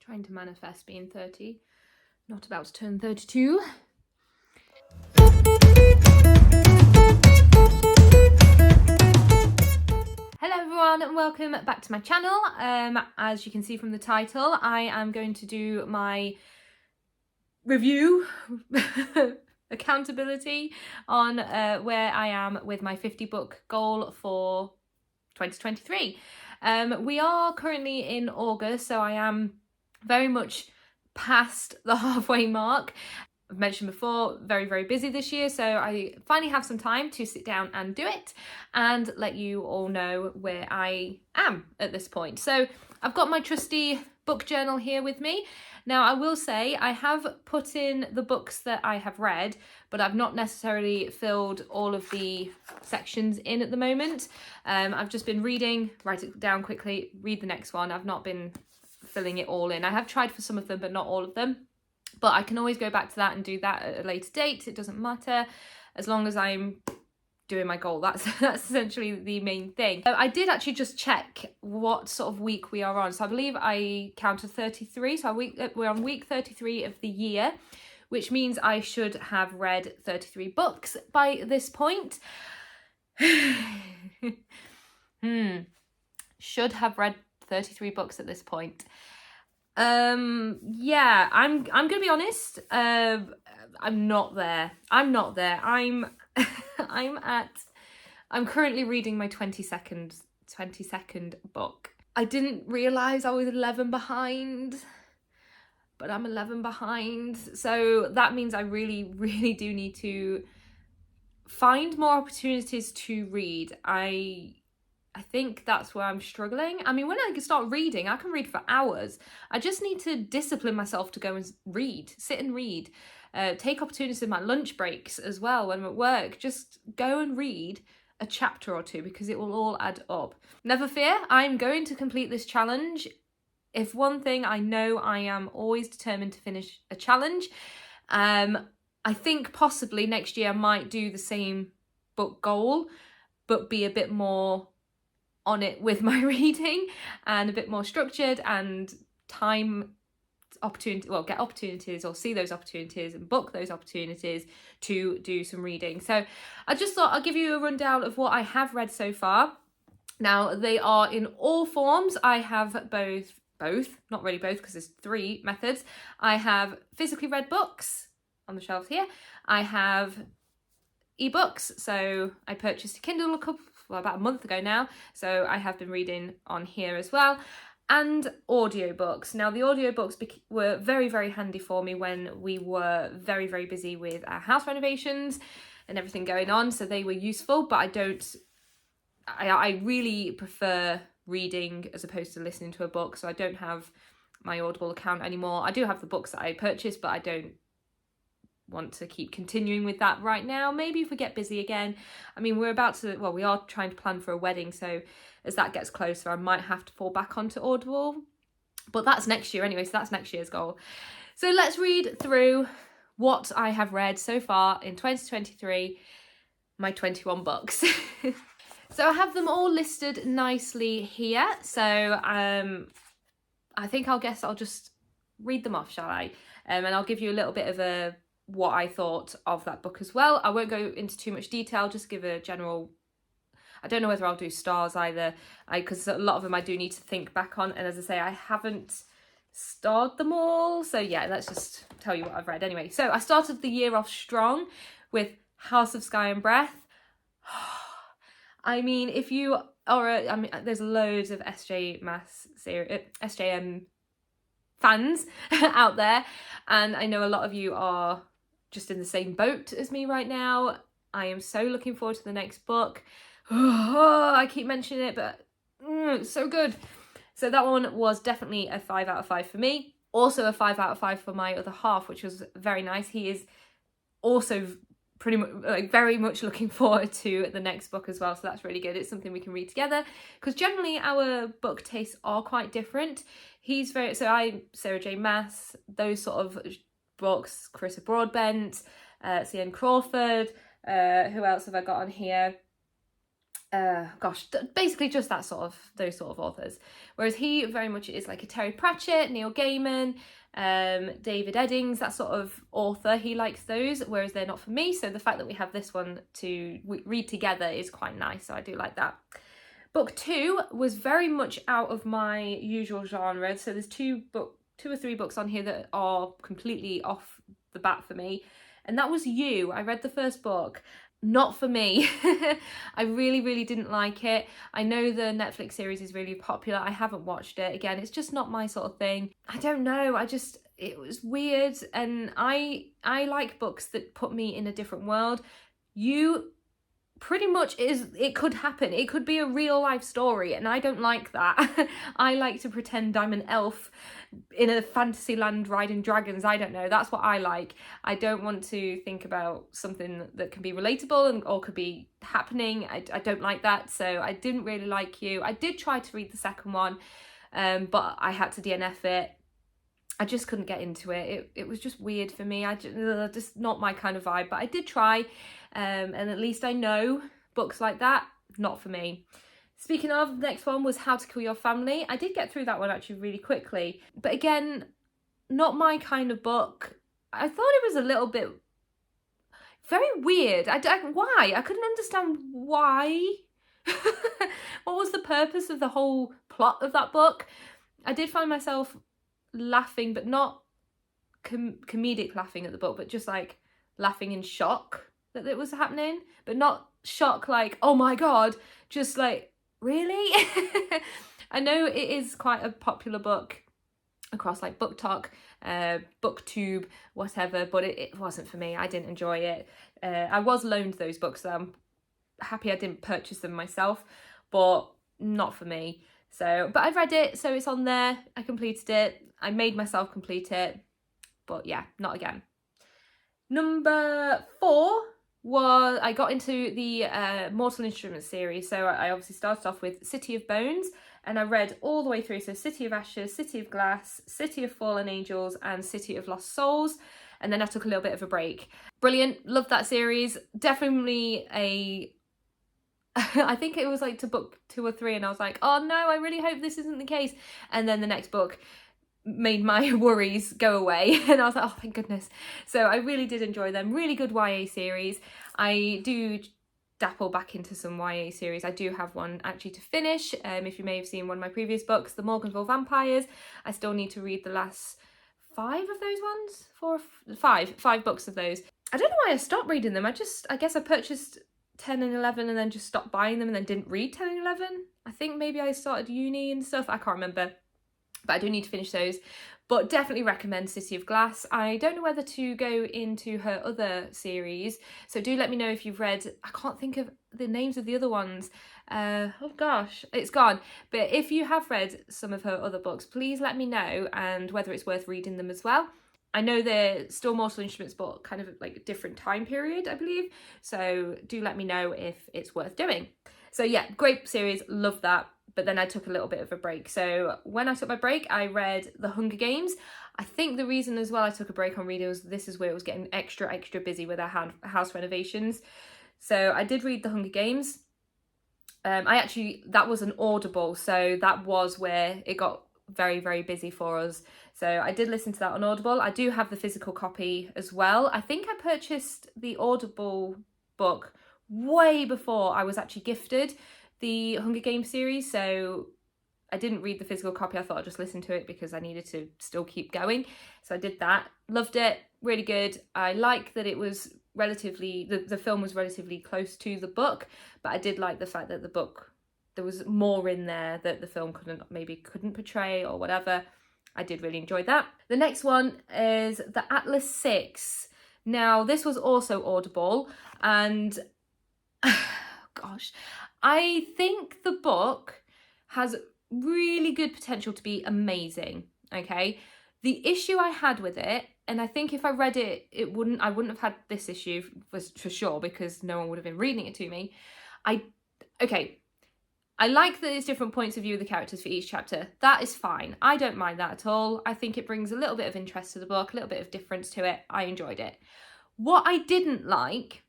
Trying to manifest being 30, not about to turn 32. Hello everyone and welcome back to my channel. As you can see from the title, I am going to do my review, accountability on where I am with my 50 book goal for 2023. We are currently in August, so I am very much past the halfway mark. I've mentioned before, very busy this year, so I finally have some time to sit down and do it and let you all know where I am at this point. So I've got my trusty book journal here with me. Now I will say I have put in the books that I have read, but I've not necessarily filled all of the sections in at the moment. I've just been reading, write it down quickly, read the next one. I've not been filling it all in. I have tried for some of them, but not all of them. But I can always go back to that and do that at a later date. It doesn't matter as long as I'm doing my goal. That's essentially the main thing. I did actually just check what sort of week we are on. So I believe I counted 33. So we're on week 33 of the year, which means I should have read 33 books by this point. Should have read 33 books at this point. Yeah, I'm gonna be honest. I'm not there. I'm currently reading my 22nd book. I didn't realise I was 11 behind, but I'm 11 behind. So that means I really do need to find more opportunities to read. I think that's where I'm struggling. I mean, when I start reading, I can read for hours. I just need to discipline myself to go and read, sit and read. Take opportunities in my lunch breaks as well when I'm at work. Just go and read a chapter or two because it will all add up. Never fear, I'm going to complete this challenge. If one thing I know, I am always determined to finish a challenge. I think possibly next year I might do the same book goal, but be a bit more on it with my reading and a bit more structured and time opportunity, well, get opportunities or see those opportunities and book those opportunities to do some reading. So I just thought I'll give you a rundown of what I have read so far. Now they are in all forms. I have both, not really both because there's 3 methods. I have physically read books on the shelf here. I have ebooks, so I purchased a Kindle about a month ago now, so I have been reading on here as well, and audiobooks. Now the audiobooks were very handy for me when we were very busy with our house renovations and everything going on, so they were useful, but I really prefer reading as opposed to listening to a book, so I don't have my Audible account anymore. I do have the books that I purchased, but I don't want to keep continuing with that right now. Maybe if we get busy again. I mean, we are trying to plan for a wedding, so as that gets closer I might have to fall back onto Audible, but that's next year anyway, so that's next year's goal. So let's read through what I have read so far in 2023, my 21 books. So I have them all listed nicely here, so I think I'll just read them off, shall I? And I'll give you a little bit of what I thought of that book as well. I won't go into too much detail, just give a general. I don't know whether I'll do stars either, because a lot of them I do need to think back on, and as I say, I haven't starred them all, so yeah, let's just tell you what I've read anyway. So I started the year off strong with House of Sky and Breath. I mean, if you are there's loads of SJM fans out there, and I know a lot of you are just in the same boat as me right now. I am so looking forward to the next book. I keep mentioning it, but it's so good. So that one was definitely a 5 out of 5 for me. Also a 5 out of 5 for my other half, which was very nice. He is also pretty much very much looking forward to the next book as well, so that's really good. It's something we can read together because generally our book tastes are quite different. He's I'm Sarah J Maas, those sort of books, Carissa Broadbent, C.N. Crawford, who else have I got on here? Basically just those sort of authors. Whereas he very much is like a Terry Pratchett, Neil Gaiman, David Eddings, that sort of author. He likes those, whereas they're not for me. So the fact that we have this one to read together is quite nice. So I do like that. Book 2 was very much out of my usual genre. So there's two or three books on here that are completely off the bat for me. And that was You. I read the first book. Not for me. I really didn't like it. I know the Netflix series is really popular. I haven't watched it. Again, it's just not my sort of thing. I don't know. It was weird, and I like books that put me in a different world. You pretty much it could happen. It could be a real life story, and I don't like that. I like to pretend I'm an elf in a fantasy land riding dragons. I don't know, that's what I like. I don't want to think about something that can be relatable or could be happening. I don't like that, so I didn't really like You. I did try to read the second one, but I had to DNF it. I just couldn't get into it. It was just weird for me. Just not my kind of vibe, but I did try, and at least I know books like that, not for me. Speaking of, the next one was How to Kill Your Family. I did get through that one actually really quickly, but again, not my kind of book. I thought it was a little bit very weird. Why? I couldn't understand why. What was the purpose of the whole plot of that book? I did find myself laughing, but not comedic laughing at the book, but just like laughing in shock that it was happening, but not shock like, oh my god, just like, really? I know it is quite a popular book across like BookTok, BookTube, whatever, but it wasn't for me. I didn't enjoy it. I was loaned those books, so I'm happy I didn't purchase them myself, but not for me. So, but I read it, so it's on there. I completed it. I made myself complete it, but yeah, not again. Number 4 was, I got into the Mortal Instruments series. So I obviously started off with City of Bones, and I read all the way through. So City of Ashes, City of Glass, City of Fallen Angels, and City of Lost Souls. And then I took a little bit of a break. Brilliant. Loved that series. Definitely I think it was like to book 2 or 3, and I was like, oh no, I really hope this isn't the case. And then the next book made my worries go away, and I was like, oh thank goodness. So I really did enjoy them. Really good YA series. I do dabble back into some YA series. I do have one actually to finish. If you may have seen one of my previous books, The Morganville Vampires. I still need to read the last 5 of those ones. 5 books of those. I don't know why I stopped reading them. I guess I purchased 10 and 11 and then just stopped buying them and then didn't read 10 and 11. I think maybe I started uni and stuff. I can't remember. But I do need to finish those. But definitely recommend City of Glass. I don't know whether to go into her other series, so do let me know if you've read. I can't think of the names of the other ones. Oh gosh, it's gone. But if you have read some of her other books, please let me know, and whether it's worth reading them as well. I know they're still Mortal Instruments, but kind of like a different time period, I believe. So do let me know if it's worth doing. So yeah, great series, love that. But then I took a little bit of a break. So when I took my break, I read The Hunger Games. I think the reason as well I took a break on reading was this is where it was getting extra busy with our house renovations. So I did read The Hunger Games. That was an Audible, so that was where it got very busy for us. So I did listen to that on Audible. I do have the physical copy as well. I think I purchased the Audible book way before I was actually gifted the Hunger Games series, so I didn't read the physical copy. I thought I'd just listen to it because I needed to still keep going. So I did that. Loved it. Really good. I like that it was relatively, the film was relatively close to the book, but I did like the fact that the book, there was more in there that the film couldn't portray or whatever. I did really enjoy that. The next one is The Atlas 6. Now, this was also Audible, and gosh, I think the book has really good potential to be amazing, okay? The issue I had with it, and I think if I read it, I wouldn't have had this issue for sure, because no one would have been reading it to me. I like that there's different points of view of the characters for each chapter. That is fine. I don't mind that at all. I think it brings a little bit of interest to the book, a little bit of difference to it. I enjoyed it. What I didn't like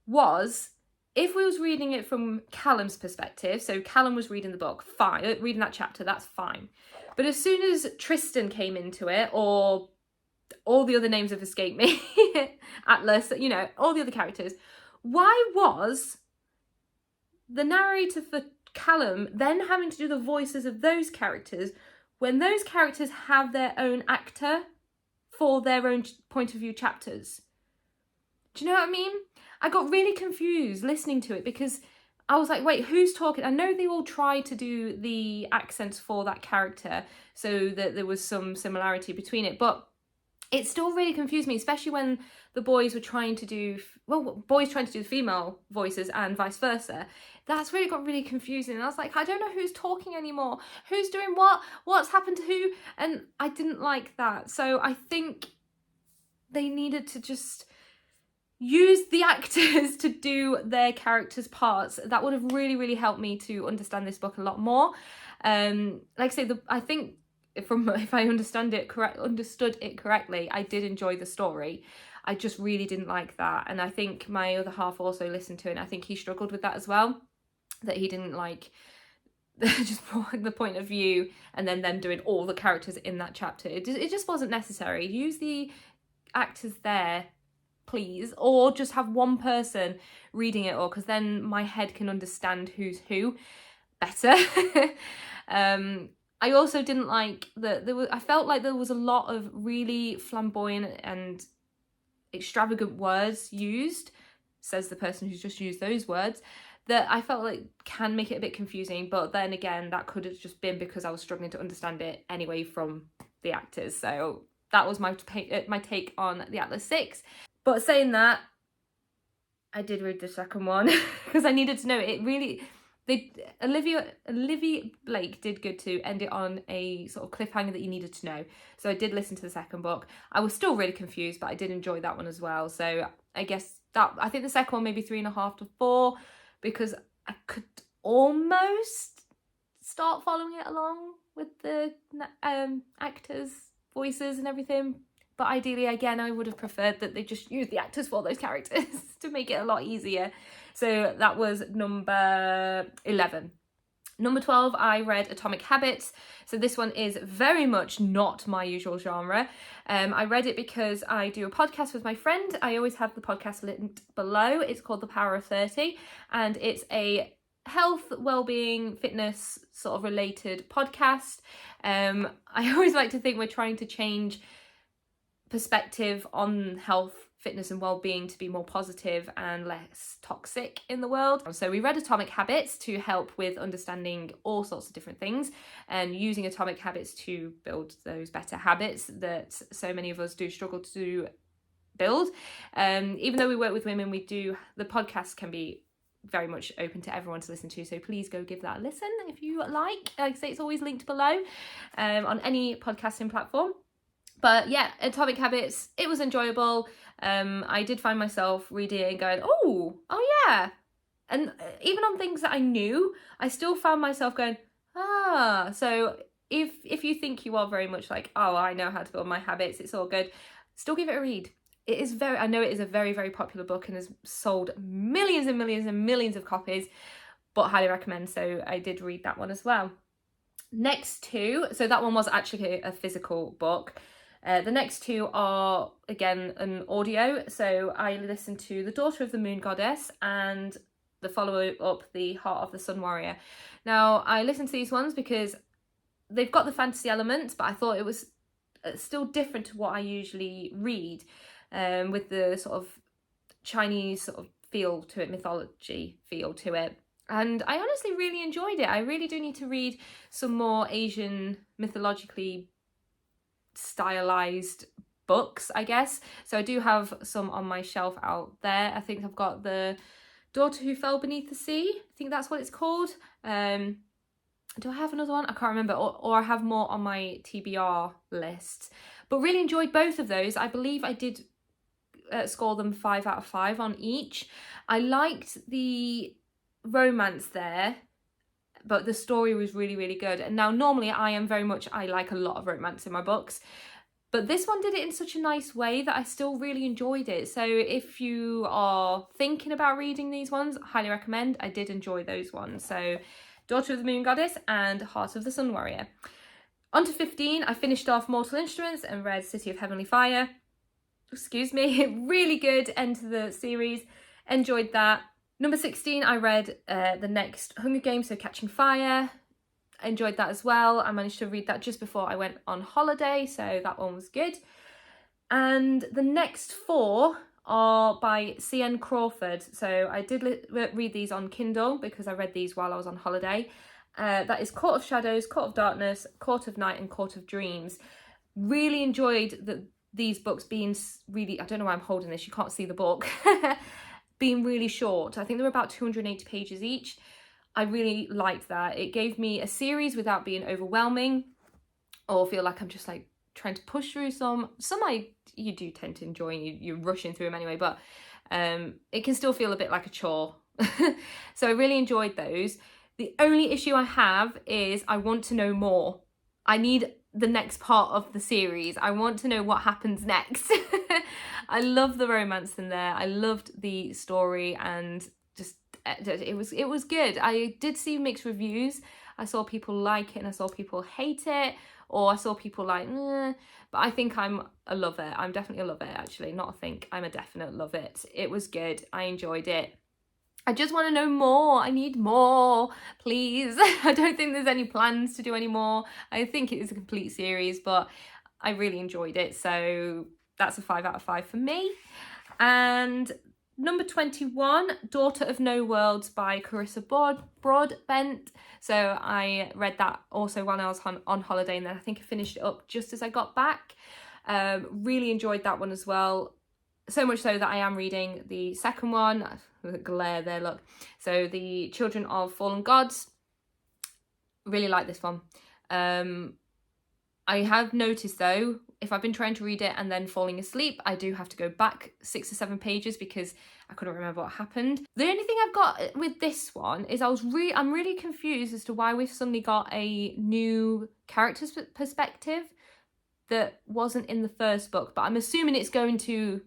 was if we was reading it from Callum's perspective, so Callum was reading the book, fine, reading that chapter, that's fine. But as soon as Tristan came into it, or all the other names have escaped me, Atlas, you know, all the other characters, why was the narrator for Callum then having to do the voices of those characters when those characters have their own actor for their own point of view chapters? Do you know what I mean? I got really confused listening to it because I was like, wait, who's talking? I know they all tried to do the accents for that character so that there was some similarity between it, but it still really confused me, especially when the boys were trying to do, boys trying to do the female voices and vice versa. That's really got really confusing. And I was like, I don't know who's talking anymore. Who's doing what? What's happened to who? And I didn't like that. So I think they needed to just use the actors to do their characters' parts. That would have really, really helped me to understand this book a lot more. Like I say, I think if I understood it correctly, I did enjoy the story. I just really didn't like that. And I think my other half also listened to it, and I think he struggled with that as well, that he didn't like just the point of view and then them doing all the characters in that chapter. It just wasn't necessary. Use the actors there, please, or just have one person reading it all, because then my head can understand who's who better. I also didn't like that I felt like there was a lot of really flamboyant and extravagant words used, says the person who's just used those words, that I felt like can make it a bit confusing. But then again, that could have just been because I was struggling to understand it anyway from the actors. So that was my take on the Atlas 6. But saying that, I did read the second one because I needed to know. It really, Olivia Blake did good to end it on a sort of cliffhanger that you needed to know. So I did listen to the second book. I was still really confused, but I did enjoy that one as well. So I guess I think the second one maybe 3.5 to 4, because I could almost start following it along with the actors' voices and everything. But ideally, again, I would have preferred that they just use the actors for those characters to make it a lot easier. So that was number 11. Number 12, I read Atomic Habits. So this one is very much not my usual genre. I read it because I do a podcast with my friend. I always have the podcast linked below. It's called The Power of 30, and it's a health, well-being, fitness sort of related podcast. I always like to think we're trying to change perspective on health, fitness and well-being to be more positive and less toxic in the world. So we read Atomic Habits to help with understanding all sorts of different things and using Atomic Habits to build those better habits that so many of us do struggle to build. Even though we work with women, the podcast can be very much open to everyone to listen to, so please go give that a listen if you like. Like I say, it's always linked below on any podcasting platform. But yeah, Atomic Habits, it was enjoyable. I did find myself reading it and going, oh yeah. And even on things that I knew, I still found myself going, so if you think you are very much like, oh, I know how to build my habits, it's all good, still give it a read. It is I know it is a very, very popular book and has sold millions and millions and millions of copies, but highly recommend. So I did read that one as well. Next two, so that one was actually a physical book. The next two are, again, an audio. So I listened to The Daughter of the Moon Goddess and the follow-up, The Heart of the Sun Warrior. Now, I listened to these ones because they've got the fantasy elements, but I thought it was still different to what I usually read, with the sort of Chinese sort of feel to it, mythology feel to it. And I honestly really enjoyed it. I really do need to read some more Asian mythologically stylized books, I guess. So I do have some on my shelf out there. I think I've got The Daughter Who Fell Beneath the Sea. I think that's what it's called. Do I have another one? I can't remember. Or I have more on my TBR list. But really enjoyed both of those. I believe I did score them 5 out of 5 on each. I liked the romance there, but the story was really, really good. And now normally I like a lot of romance in my books, But this one did it in such a nice way that I still really enjoyed it. So if you are thinking about reading these ones, highly recommend. I did enjoy those ones. So Daughter of the Moon Goddess and Heart of the Sun Warrior. On to 15, I finished off Mortal Instruments and read City of Heavenly Fire. Excuse me, really good end to the series. Enjoyed that. Number 16, I read the next Hunger Games, so Catching Fire. Enjoyed that as well. I managed to read that just before I went on holiday, so that one was good. And the next 4 are by C.N. Crawford. So I did read these on Kindle because I read these while I was on holiday. That is Court of Shadows, Court of Darkness, Court of Night and Court of Dreams. Really enjoyed these books being really, I don't know why I'm holding this, you can't see the book, being really short. I think they're about 280 pages each. I really liked that. It gave me a series without being overwhelming or feel like I'm just like trying to push through some you do tend to enjoy and you're rushing through them anyway, but it can still feel a bit like a chore. So I really enjoyed those. The only issue I have is I want to know more. I need the next part of the series. I want to know what happens next. I love the romance in there. I loved the story and just it was good. I did see mixed reviews. I saw people like it and I saw people hate it, or I saw people like, but I think I'm a love it. I'm definitely a love it, actually. Not a think, I'm a definite love it. It was good. I enjoyed it. I just want to know more. I need more, please. I don't think there's any plans to do any more. I think it is a complete series, but I really enjoyed it. So that's a 5 out of 5 for me. And number 21, Daughter of No Worlds by Carissa Broadbent. So I read that also when I was on holiday, and then I think I finished it up just as I got back. Really enjoyed that one as well. So much so that I am reading the second one. Glare there, look. So the Children of Fallen Gods. Really like this one. I have noticed though, if I've been trying to read it and then falling asleep, I do have to go back 6 or 7 pages because I couldn't remember what happened. The only thing I've got with this one is I'm really confused as to why we've suddenly got a new character's perspective that wasn't in the first book, but I'm assuming it's going to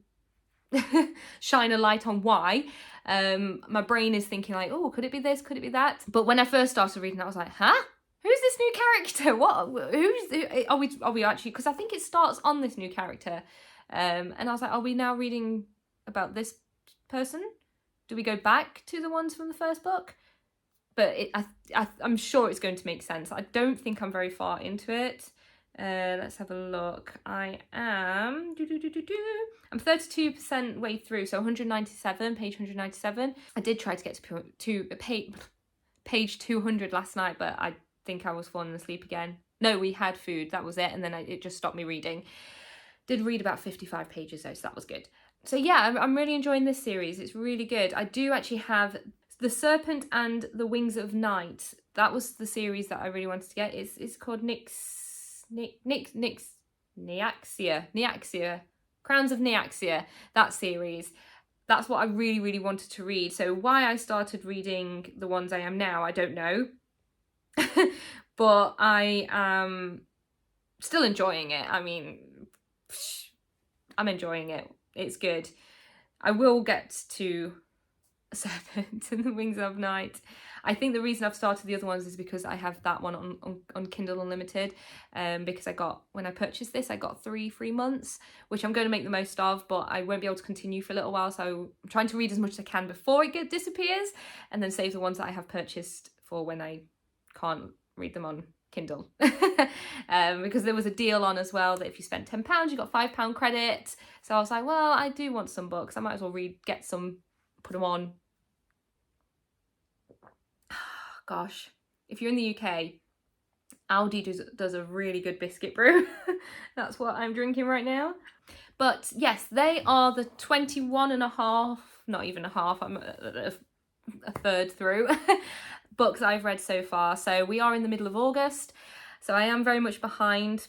shine a light on why. My brain is thinking like, oh, could it be this, could it be that? But when I first started reading, I was like, huh? Who's this new character? Are we actually, because I think it starts on this new character, and I was like, are we now reading about this person? Do we go back to the ones from the first book? But I'm sure it's going to make sense. I don't think I'm very far into it. Let's have a look. I am I'm 32% way through, so 197, page 197. I did try to get to page 200 last night, but I think I was falling asleep again. No, we had food, that was it, and then it just stopped me reading. Did read about 55 pages though, so that was good. So yeah, I'm really enjoying this series. It's really good. I do actually have The Serpent and the Wings of Night. That was the series that I really wanted to get. It's called Niaxia, Crowns of Niaxia, that series. That's what I really, really wanted to read. So why I started reading the ones I am now, I don't know. But I am still enjoying it. I mean, I'm enjoying it. It's good. I will get to Serpent and the Wings of Night. I think the reason I've started the other ones is because I have that one on Kindle Unlimited, because when I purchased this, I got 3 free months, which I'm going to make the most of, but I won't be able to continue for a little while, so I'm trying to read as much as I can before it disappears, and then save the ones that I have purchased for when I can't read them on Kindle. Because there was a deal on as well that if you spent £10 you got £5 credit, so I was like, well, I do want some books, I might as well get some, put them on. Gosh, if you're in the UK, Aldi does a really good biscuit brew. That's what I'm drinking right now. But yes, they are the 21 and a half, not even a half, I'm a third through, books I've read so far. So we are in the middle of August, so I am very much behind.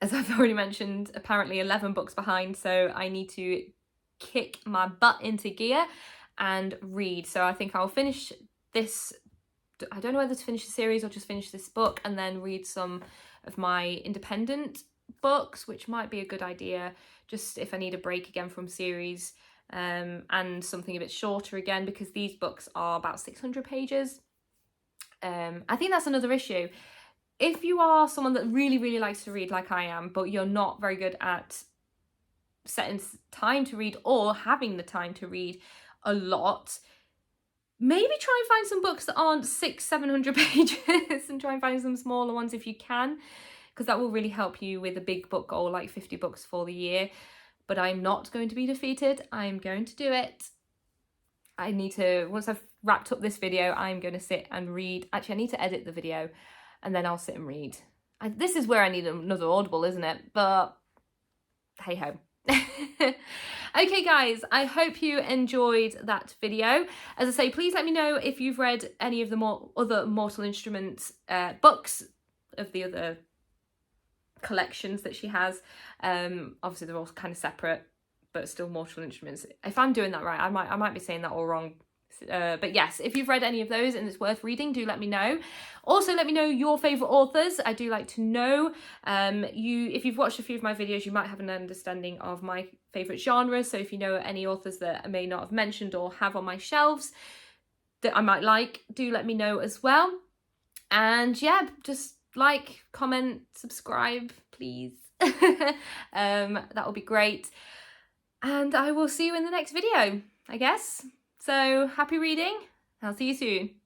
As I've already mentioned, apparently 11 books behind, so I need to kick my butt into gear and read. So I think I'll finish this. I don't know whether to finish the series or just finish this book and then read some of my independent books, which might be a good idea, just if I need a break again from series, and something a bit shorter again, because these books are about 600 pages. I think that's another issue. If you are someone that really, really likes to read like I am, but you're not very good at setting time to read or having the time to read a lot, maybe try and find some books that aren't 600-700 pages and try and find some smaller ones if you can, because that will really help you with a big book goal like 50 books for the year. But I'm not going to be defeated. I'm going to do it. I need to, once I've wrapped up this video, I'm going to sit and read. Actually, I need to edit the video and then I'll sit and read. This is where I need another Audible, isn't it? But hey ho. Okay guys, I hope you enjoyed that video. As I say, please let me know if you've read any of the other Mortal Instruments books, of the other collections that she has. Obviously they're all kind of separate, but still Mortal Instruments. If I'm doing that right, I might be saying that all wrong. But yes, if you've read any of those and it's worth reading, do let me know. Also, let me know your favourite authors. I do like to know. If you've watched a few of my videos, you might have an understanding of my favourite genres. So if you know any authors that I may not have mentioned or have on my shelves that I might like, do let me know as well. And yeah, just like, comment, subscribe, please. That would be great. And I will see you in the next video, I guess. So happy reading. I'll see you soon.